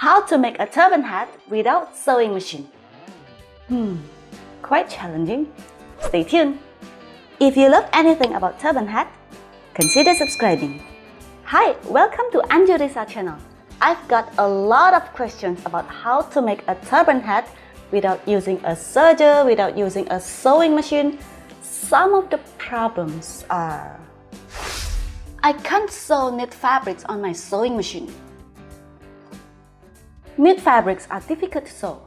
How to make a turban hat without sewing machine. Quite challenging. Stay tuned. If you love anything about turban hat, consider subscribing. Hi, welcome to Anjurisa channel. I've got a lot of questions about how to make a turban hat without using a serger, without using a sewing machine. Some of the problems are: I can't sew knit fabrics on my sewing machine. Knit fabrics are difficult to sew.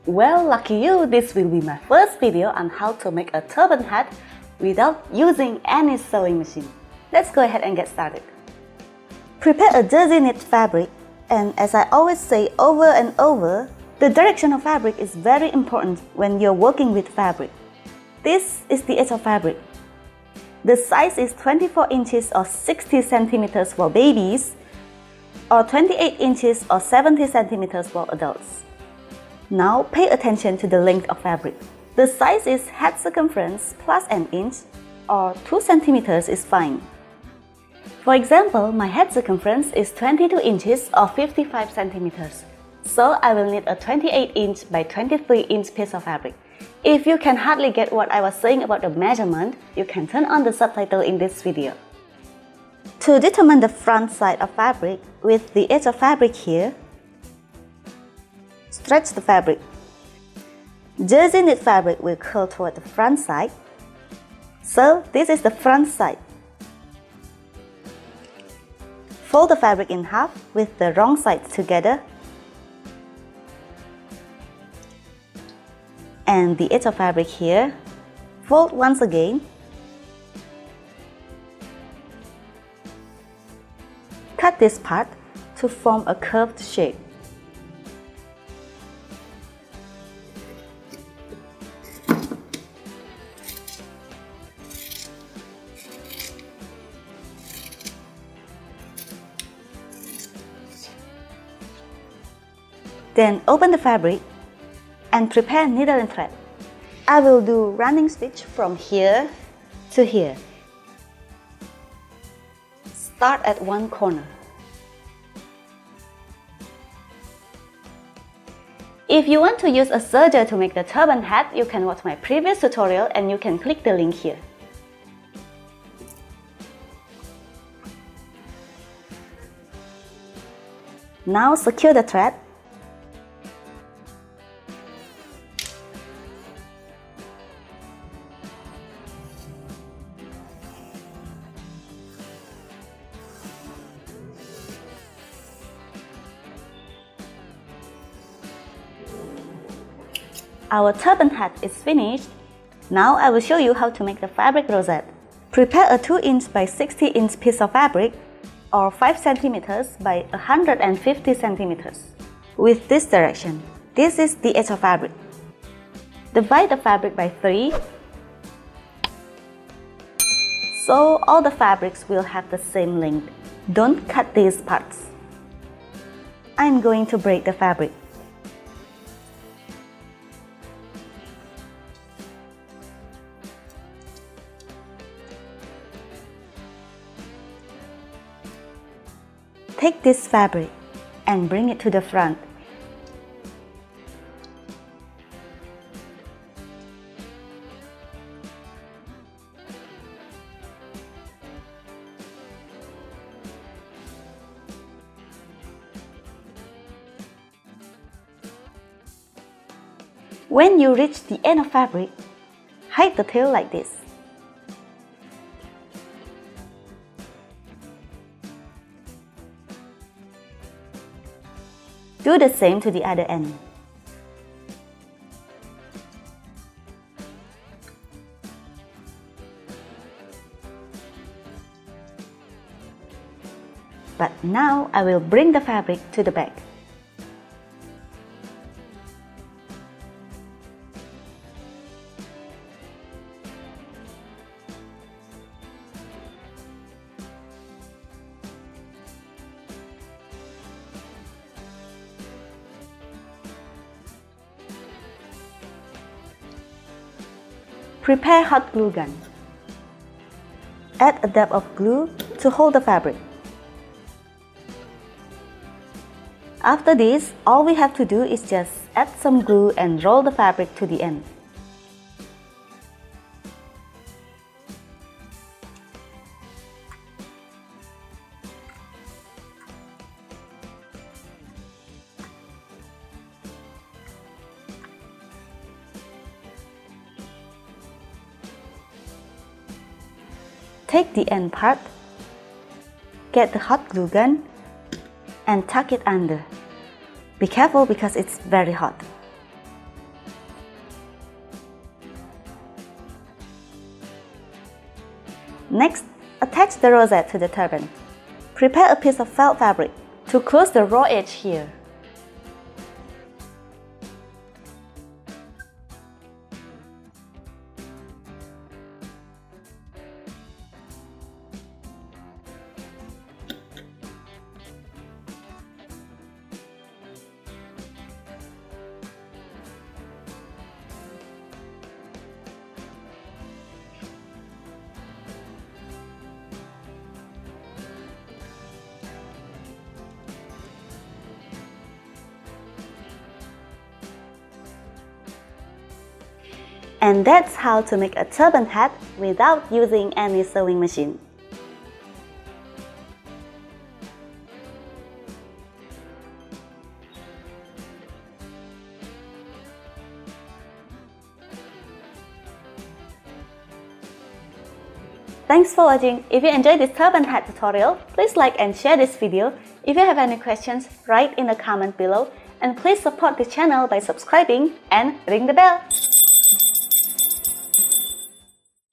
Well, lucky you, this will be my first video on how to make a turban hat without using any sewing machine. Let's go ahead and get started. Prepare a jersey knit fabric, and as I always say over and over, the direction of fabric is very important when you're working with fabric. This is the edge of fabric. The size is 24 inches or 60 centimeters for babies, or 28 inches or 70 centimeters for adults. Now pay attention to the length of fabric. The size is head circumference plus an inch, or 2 centimeters is fine. For example, my head circumference is 22 inches or 55 centimeters, so I will need a 28 inch by 23 inch piece of fabric. If you can hardly get what I was saying about the measurement, you can turn on the subtitle in this video. To determine the front side of fabric with the edge of fabric here, stretch the fabric. Jersey knit fabric will curl toward the front side, so this is the front side. Fold the fabric in half with the wrong sides together, and the edge of fabric here, fold once again. Cut this part to form a curved shape. Then open the fabric and prepare needle and thread. I will do running stitch from here to here. Start at one corner. If you want to use a serger to make the turban hat, you can watch my previous tutorial and you can click the link here. Now secure the thread. Our turban hat is finished. Now I will show you how to make the fabric rosette. Prepare a 2 inch by 60 inch piece of fabric, or 5 centimeters by 150 centimeters. With this direction, this is the edge of fabric. Divide the fabric by 3, so all the fabrics will have the same length. Don't cut these parts. I'm going to braid the fabric. Take this fabric and bring it to the front. When you reach the end of fabric, hide the tail like this. Do the same to the other end. But now I will bring the fabric to the back. Prepare hot glue gun. Add a dab of glue to hold the fabric. After this, all we have to do is just add some glue and roll the fabric to the end. Take the end part, get the hot glue gun, and tuck it under. Be careful because it's very hot. Next, attach the rosette to the turban. Prepare a piece of felt fabric to close the raw edge here. And that's how to make a turban hat without using any sewing machine. Thanks for watching. If you enjoyed this turban hat tutorial, please like and share this video. If you have any questions, write in the comment below. And please support the channel by subscribing and ring the bell.